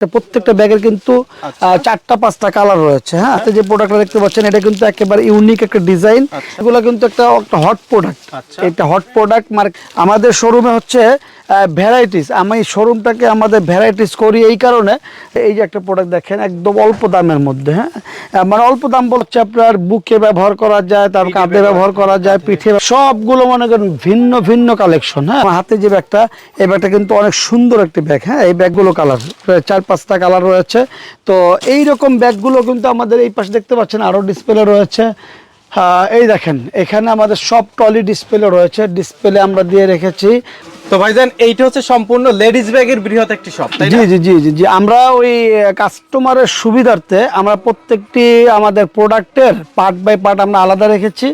প্রত্যেকটা ব্যাগের কিন্তু চারটা পাঁচটা কালার রয়েছে। হ্যাঁ, যে প্রোডাক্টটা দেখতে পাচ্ছেন এটা কিন্তু একেবারে ইউনিক একটা ডিজাইন। এগুলো কিন্তু একটা হট প্রোডাক্ট। এটা হট প্রোডাক্ট আমাদের শোরুমে হচ্ছে ভ্যারাইটিস। আমি শোরুমটাকে আমাদের ভ্যারাইটিস করি এই কারণে। এই যে একটা প্রোডাক্ট দেখেন একদম অল্প দামের মধ্যে। হ্যাঁ, মানে অল্প দাম বলছে আপনার বুকে ব্যবহার করা যায়, তারপর কাঁধে ব্যবহার করা যায়, পিঠে, সবগুলো মনে করেন ভিন্ন ভিন্ন কালেকশন। হ্যাঁ, আমার হাতে যে ব্যাগটা, এই ব্যাগটা কিন্তু অনেক সুন্দর একটি ব্যাগ। হ্যাঁ, এই ব্যাগগুলো কালার চার পাঁচটা কালার রয়েছে। তো এই রকম ব্যাগগুলো কিন্তু আমাদের এই পাশে দেখতে পাচ্ছেন আরো ডিসপ্লে রয়েছে। এই দেখেন এখানে আমাদের সব ট্রলি ডিসপ্লে রয়েছে। ডিসপ্লে আমরা দিয়ে রেখেছি। তো ভাইজান এইটা হচ্ছে সম্পূর্ণ লেডিস ব্যাগের বৃহৎ একটি শপ, তাই না? জি জি জি জি জি আমরা ওই কাস্টমারের সুবিধার্থে আমরা প্রত্যেকটি আমাদের প্রোডাক্টের পার্ট বাই পার্ট আমরা আলাদা রেখেছি।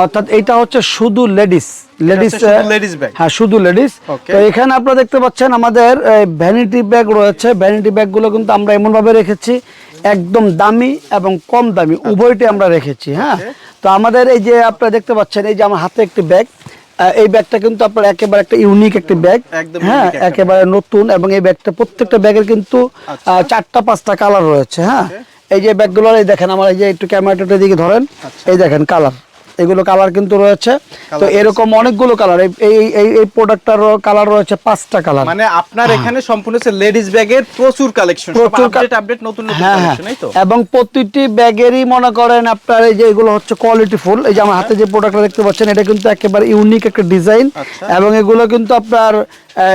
অর্থাৎ এটা হচ্ছে শুধু লেডিস ব্যাগ। হ্যাঁ, শুধু লেডিস। তো এখানে আপনারা দেখতে পাচ্ছেন আমাদের ভ্যানিটি ব্যাগ রয়েছে। ভ্যানিটি ব্যাগগুলো কিন্তু আমরা এমনভাবে রেখেছি একদম দামি এবং কম দামি উভয়টি আমরা রেখেছি। হ্যাঁ, তো আমাদের এই যে আপনারা দেখতে পাচ্ছেন এই যে আমার হাতে একটি ব্যাগ, এই ব্যাগটা কিন্তু আপনার একেবারে একটা ইউনিক একটি ব্যাগ। হ্যাঁ, একেবারে নতুন। এবং এই ব্যাগটা প্রত্যেকটা ব্যাগের কিন্তু চারটা পাঁচটা কালার রয়েছে। হ্যাঁ, এই যে ব্যাগগুলো এই দেখেন, আমার এই যে একটু ক্যামেরাটার দিকে ধরেন, এই দেখেন কালার, এগুলো কালার কিন্তু রয়েছে। তো এরকম অনেকগুলো কালার, এই প্রোডাক্টটার কালার রয়েছে পাঁচটা কালার। মানে আপনার এখানে সম্পূর্ণ লেডিস ব্যাগের প্রচুর কালেকশন, আপডেট নতুন কালেকশন, এই তো। এবং প্রতিটি ব্যাগেরই মনে করেন আপনার এই যে এগুলো হচ্ছে কোয়ালিটি ফুল। এই যে আমার হাতে যে প্রোডাক্টটা দেখতে পাচ্ছেন এটা কিন্তু একেবারে ইউনিক একটা ডিজাইন। এবং এগুলো কিন্তু আপনার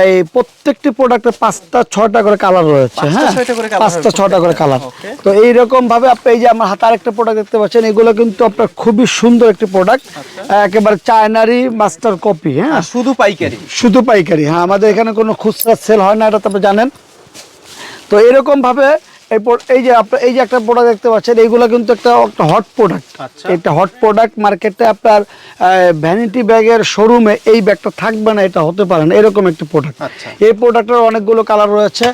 এই প্রত্যেকটি প্রোডাক্টে পাঁচটা ছয়টা করে কালার রয়েছে। হ্যাঁ, পাঁচটা ছয়টা করে কালার। তো এইরকম ভাবে আপনি এই যে আমার হাতে আরেকটা প্রোডাক্ট দেখতে পাচ্ছেন, এগুলো কিন্তু আপনার খুবই সুন্দর একটি প্রোডাক্ট, একেবারে চায়নারি মাস্টার কপি। হ্যাঁ, শুধু পাইকারি। হ্যাঁ, আমাদের এখানে কোনো খুচরা সেল হয় না, এটা তো আপনি জানেন। তো এরকম ভাবে এই যে আপনার এই যে একটা প্রোডাক্ট দেখতে পাচ্ছেন, এইগুলো কিন্তু একটা হট প্রোডাক্ট। এটা হট প্রোডাক্ট। মার্কেটে আপনার ভ্যানিটি ব্যাগের শোরুমে এই ব্যাগটা থাকবে না, এটা হতে পারে না, এরকম একটি প্রোডাক্ট। এই প্রোডাক্টের অনেকগুলো কালার রয়েছে।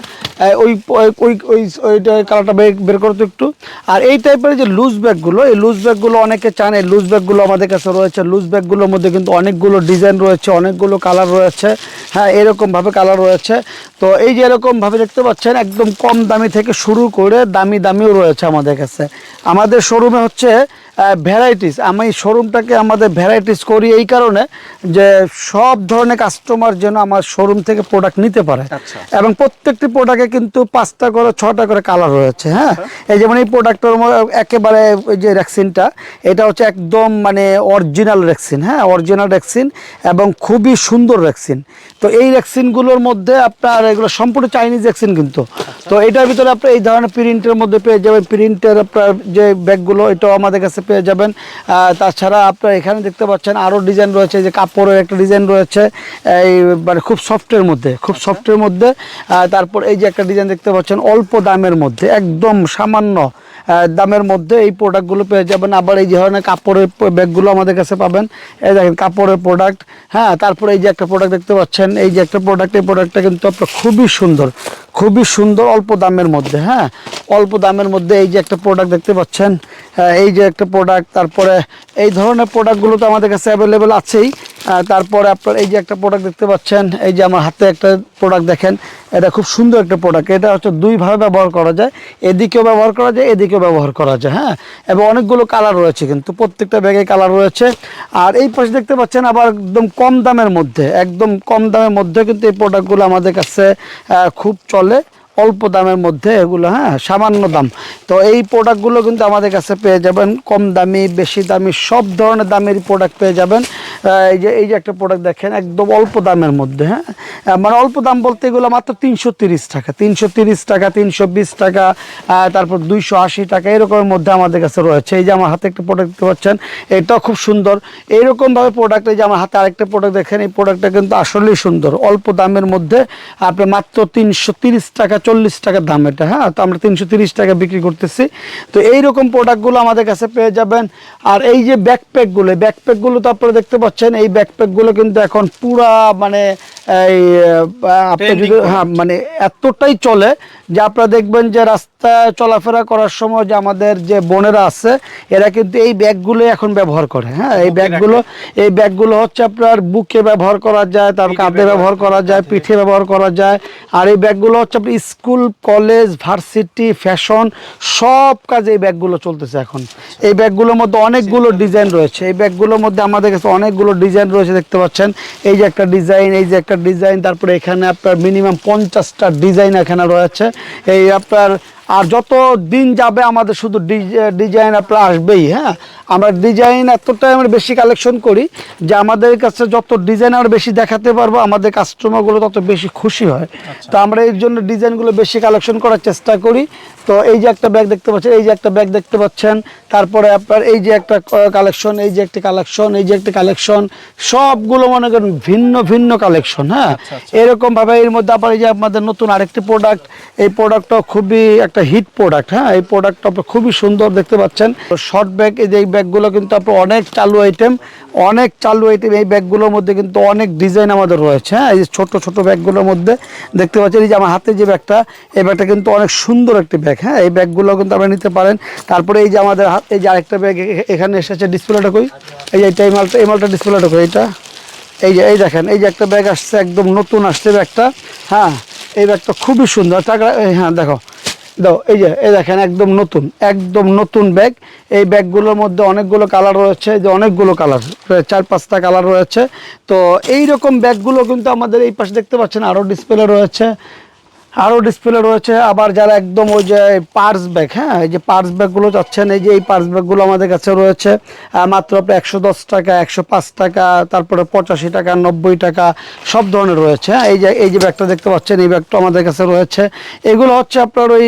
ওইটা কালারটা বের করতে একটু। আর এই টাইপের যে লুজ ব্যাগগুলো, এই লুজ ব্যাগগুলো অনেকে চান, এই লুজ ব্যাগগুলো আমাদের কাছে রয়েছে। লুজ ব্যাগগুলোর মধ্যে কিন্তু অনেকগুলো ডিজাইন রয়েছে, অনেকগুলো কালার রয়েছে। হ্যাঁ, এরকমভাবে কালার রয়েছে। তো এই যে এরকমভাবে দেখতে পাচ্ছেন একদম কম দামি থেকে শুরু করে দামি দামিও রয়েছে আমাদের কাছে। আমাদের শোরুমে হচ্ছে ভ্যারাইটিস। আমি শোরুমটাকে আমাদের ভ্যারাইটিস করি এই কারণে যে সব ধরনের কাস্টমার যেন আমার শোরুম থেকে প্রোডাক্ট নিতে পারে। এবং প্রত্যেকটি প্রোডাক্টে কিন্তু পাঁচটা করে ছটা করে কালার রয়েছে। হ্যাঁ, এই যেমন এই প্রোডাক্টের একেবারে ওই যে রেক্সিনটা, এটা হচ্ছে একদম মানে অরিজিনাল রেক্সিন। হ্যাঁ, অরিজিনাল রেক্সিন এবং খুবই সুন্দর রেক্সিন। তো এই রেক্সিনগুলোর মধ্যে আপনার এগুলো সম্পূর্ণ চাইনিজ রেক্সিন কিন্তু। তো এটার ভিতরে আপনি এই ধরনের প্রিন্টের মধ্যে পেয়ে যাবেন। প্রিন্টের আপনার যে ব্যাগগুলো এটাও আমাদের কাছে পেয়ে যাবেন। তাছাড়া আপনার এখানে দেখতে পাচ্ছেন আরও ডিজাইন রয়েছে, যে কাপড়ের একটা ডিজাইন রয়েছে এই মানে খুব সফটের মধ্যে, খুব সফটের মধ্যে। তারপর এই যে একটা ডিজাইন দেখতে পাচ্ছেন অল্প দামের মধ্যে, একদম সামান্য দামের মধ্যে এই প্রোডাক্টগুলো পেয়ে যাবেন। আবার এই ধরনের কাপড়ের ব্যাগগুলো আমাদের কাছে পাবেন। এই দেখেন কাপড়ের প্রোডাক্ট। হ্যাঁ, তারপরে এই যে একটা প্রোডাক্ট দেখতে পাচ্ছেন, এই যে একটা প্রোডাক্ট, এই প্রোডাক্টটা কিন্তু আপনার খুবই সুন্দর, খুবই সুন্দর অল্প দামের মধ্যে। হ্যাঁ, অল্প দামের মধ্যে এই যে একটা প্রোডাক্ট দেখতে পাচ্ছেন, এই যে একটা প্রোডাক্ট। তারপরে এই ধরনের প্রোডাক্টগুলো তো আমাদের কাছে অ্যাভেলেবেল আছেই। তারপরে আপনার এই যে একটা প্রোডাক্ট দেখতে পাচ্ছেন, এই যে আমার হাতে একটা প্রোডাক্ট দেখেন, এটা খুব সুন্দর একটা প্রোডাক্ট। এটা হচ্ছে দুইভাবে ব্যবহার করা যায়, এদিকেও ব্যবহার করা যায়, এদিকেও ব্যবহার করা যায়। হ্যাঁ, এবং অনেকগুলো কালার রয়েছে কিন্তু প্রত্যেকটা ব্যাগে কালার রয়েছে। আর এই পাশে দেখতে পাচ্ছেন আবার একদম কম দামের মধ্যে, একদম কম দামের মধ্যে কিন্তু এই প্রোডাক্টগুলো আমাদের কাছে খুব চলে, অল্প দামের মধ্যে এগুলো। হ্যাঁ, সামান্য দাম। তো এই প্রোডাক্টগুলো কিন্তু আমাদের কাছে পেয়ে যাবেন কম দামি, বেশি দামি, সব ধরনের দামের প্রোডাক্ট পেয়ে যাবেন। এই যে একটা প্রোডাক্ট দেখেন একদম অল্প দামের মধ্যে। হ্যাঁ, মানে অল্প দাম বলতে এগুলো মাত্র 330 টাকা, 330 টাকা, 320 টাকা, তারপর 280 টাকা, এরকমের মধ্যে আমাদের কাছে রয়েছে। এই যে আমার হাতে একটা প্রোডাক্ট দেখতে পাচ্ছেন, এটাও খুব সুন্দর। এইরকমভাবে প্রোডাক্ট, এই যে আমার হাতে আরেকটা প্রোডাক্ট দেখেন, এই প্রোডাক্টটা কিন্তু আসলেই সুন্দর, অল্প দামের মধ্যে আপনি মাত্র 330 টাকা 40 টাকার দাম এটা। হ্যাঁ, তো আমরা 330 টাকা বিক্রি করতেছি। তো এইরকম প্রোডাক্টগুলো আমাদের কাছে পেয়ে যাবেন। আর এই যে ব্যাকপ্যাকগুলো, ব্যাকপ্যাকগুলো তো আপনারা দেখতে পাচ্ছেন, এই ব্যাকপ্যাকগুলো কিন্তু এখন পুরা মানে এই আপনি যদি, হ্যাঁ, মানে এতটাই চলে যে আপনারা দেখবেন যে রাস্তায় চলাফেরা করার সময় যে আমাদের যে বোনেরা আছে এরা কিন্তু এই ব্যাগগুলো এখন ব্যবহার করে। হ্যাঁ, এই ব্যাগগুলো হচ্ছে আপনার বুকে ব্যবহার করা যায়, তারপর কাঁধে ব্যবহার করা যায়, পিঠে ব্যবহার করা যায়। আর এই ব্যাগগুলো হচ্ছে আপনি স্কুল, কলেজ, ভার্সিটি, ফ্যাশন সব কাজে এই ব্যাগগুলো চলতেছে এখন। এই ব্যাগগুলোর মধ্যে অনেকগুলো ডিজাইন রয়েছে, এই ব্যাগগুলোর মধ্যে আমাদের কাছে অনেকগুলো ডিজাইন রয়েছে, দেখতে পাচ্ছেন। এই যে একটা ডিজাইন, এই যে একটা ডিজাইন, তারপরে এখানে আপনার মিনিমাম 50টা ডিজাইন এখানে রয়েছে। এই আপনার আর যত দিন যাবে আমাদের শুধু ডিজাইন আপনার আসবেই। হ্যাঁ, আমরা ডিজাইন এতটাই আমরা বেশি কালেকশন করি যে আমাদের কাছে যত ডিজাইন আমরা বেশি দেখাতে পারবো আমাদের কাস্টমারগুলো তত বেশি খুশি হয়। তো আমরা এর জন্য ডিজাইনগুলো বেশি কালেকশন করার চেষ্টা করি। তো এই যে একটা ব্যাগ দেখতে পাচ্ছেন, এই যে একটা ব্যাগ দেখতে পাচ্ছেন, তারপরে আপনার এই যে একটা কালেকশন, এই যে একটা কালেকশন, এই যে একটা কালেকশন, সবগুলো মনে করেন ভিন্ন ভিন্ন কালেকশন। হ্যাঁ, এরকম ভাবে এর মধ্যে আবার এই যে আমাদের নতুন আরেকটি প্রোডাক্ট, এই প্রোডাক্টটাও খুবই একটা হিট প্রোডাক্ট। হ্যাঁ, এই প্রোডাক্টটা আপনার খুবই সুন্দর, দেখতে পাচ্ছেন। শর্ট ব্যাগ, এই যে এই ব্যাগগুলো কিন্তু আপনার অনেক চালু আইটেম, অনেক চালু আইটেম। এই ব্যাগগুলোর মধ্যে কিন্তু অনেক ডিজাইন আমাদের রয়েছে। হ্যাঁ, এই যে ছোট ছোট ব্যাগগুলোর মধ্যে দেখতে পাচ্ছেন, এই যে আমার হাতে যে ব্যাগটা, এই ব্যাগটা কিন্তু অনেক সুন্দর একটি ব্যাগ। হ্যাঁ, এই ব্যাগগুলো কিন্তু আপনারা নিতে পারেন। তারপরে এই যে আমাদের হাত, এই যে আরেকটা ব্যাগ এখানে এসেছে, ডিসপ্লেটা কই, এই যে এই মালটা ডিসপ্লেটা কই, এটা এই যে এই দেখেন, এই যে একটা ব্যাগ আসছে, একদম নতুন আসছে ব্যাগটা। হ্যাঁ, এই ব্যাগটা খুবই সুন্দর টাকা। হ্যাঁ দেখো, দাও, এই যে এই দেখেন একদম নতুন ব্যাগ। এই ব্যাগগুলোর মধ্যে অনেকগুলো কালার রয়েছে, যে অনেকগুলো কালার, 4-5টা কালার রয়েছে। তো এই রকম ব্যাগগুলো কিন্তু আমাদের এই পাশে দেখতে পাচ্ছেন আরও ডিসপ্লে রয়েছে। আবার যারা একদম ওই যে পার্স ব্যাগ, হ্যাঁ, এই যে পার্স ব্যাগগুলো চাচ্ছেন, এই যে এই পার্স ব্যাগগুলো আমাদের কাছে রয়েছে মাত্র আপনার 110 টাকা, 105 টাকা, তারপরে 85 টাকা, 90 টাকা, সব ধরনের রয়েছে। হ্যাঁ, এই যে ব্যাগটা দেখতে পাচ্ছেন, এই ব্যাগটা আমাদের কাছে রয়েছে। এগুলো হচ্ছে আপনার ওই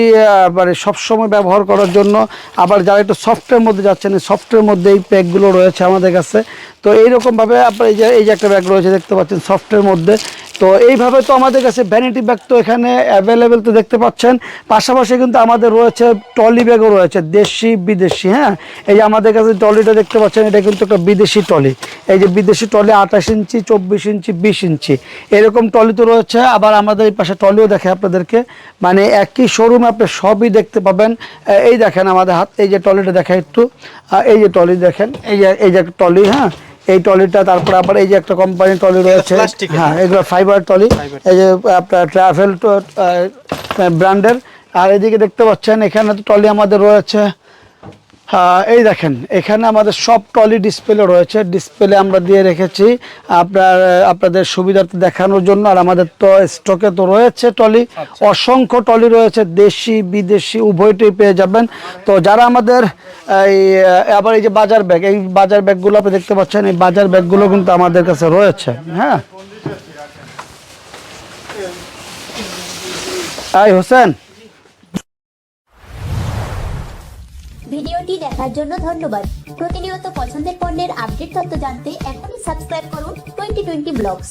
মানে সবসময় ব্যবহার করার জন্য। আবার যারা একটু সফটের মধ্যে যাচ্ছেন, এই সফটের মধ্যে এই ব্যাগগুলো রয়েছে আমাদের কাছে। তো এইরকমভাবে আপনার এই যে একটা ব্যাগ রয়েছে, দেখতে পাচ্ছেন সফটের মধ্যে। তো এইভাবে তো আমাদের কাছে ভ্যানিটি ব্যাগ তো এখানে অ্যাভেলেবেল তো দেখতে পাচ্ছেন। পাশাপাশি কিন্তু আমাদের রয়েছে ট্রলি ব্যাগও রয়েছে, দেশি বিদেশি। হ্যাঁ, এই যে আমাদের কাছে ট্রলিটা দেখতে পাচ্ছেন, এটা কিন্তু একটা বিদেশি ট্রলি। এই যে বিদেশি ট্রলি 28 ইঞ্চি, 24 ইঞ্চি, 20 ইঞ্চি এরকম ট্রলি তো রয়েছে। আবার আমাদের এই পাশে ট্রলিও দেখে আপনাদেরকে, মানে একই শোরুমে আপনি সবই দেখতে পাবেন। এই দেখেন আমাদের হাত, এই যে ট্রলিটা দেখা একটু, এই যে ট্রলি দেখেন, এই যে ট্রলি। হ্যাঁ, এই ট্রলিটা, তারপরে আবার এই যে একটা কোম্পানি ট্রলি রয়েছে। হ্যাঁ, এগুলো ফাইবার ট্রলি, এই যে আপনার ট্রাভেল ব্র্যান্ডের। আর এদিকে দেখতে পাচ্ছেন এখানে তো ট্রলি আমাদের রয়েছে। এই দেখেন এখানে আমাদের সব ট্রলি ডিসপ্লে রয়েছে, ডিসপ্লে আমরা দিয়ে রেখেছি আপনাদের সুবিধার্থে দেখানোর জন্য। আর আমাদের তো স্টকে তো রয়েছে ট্রলি, অসংখ্য ট্রলি রয়েছে, দেশি বিদেশি উভয়টাই পেয়ে যাবেন। তো যারা আমাদের আবার এই যে বাজার ব্যাগ, এই বাজার ব্যাগগুলো আপনি দেখতে পাচ্ছেন, এই বাজার ব্যাগগুলো কিন্তু আমাদের কাছে রয়েছে। হ্যাঁ, হোসেন, ভিডিওটি দেখার জন্য ধন্যবাদ। প্রতিনিয়ত পছন্দের পণ্যের আপডেট তথ্য জানতে এখনই সাবস্ক্রাইব করুন 2020 ব্লগস।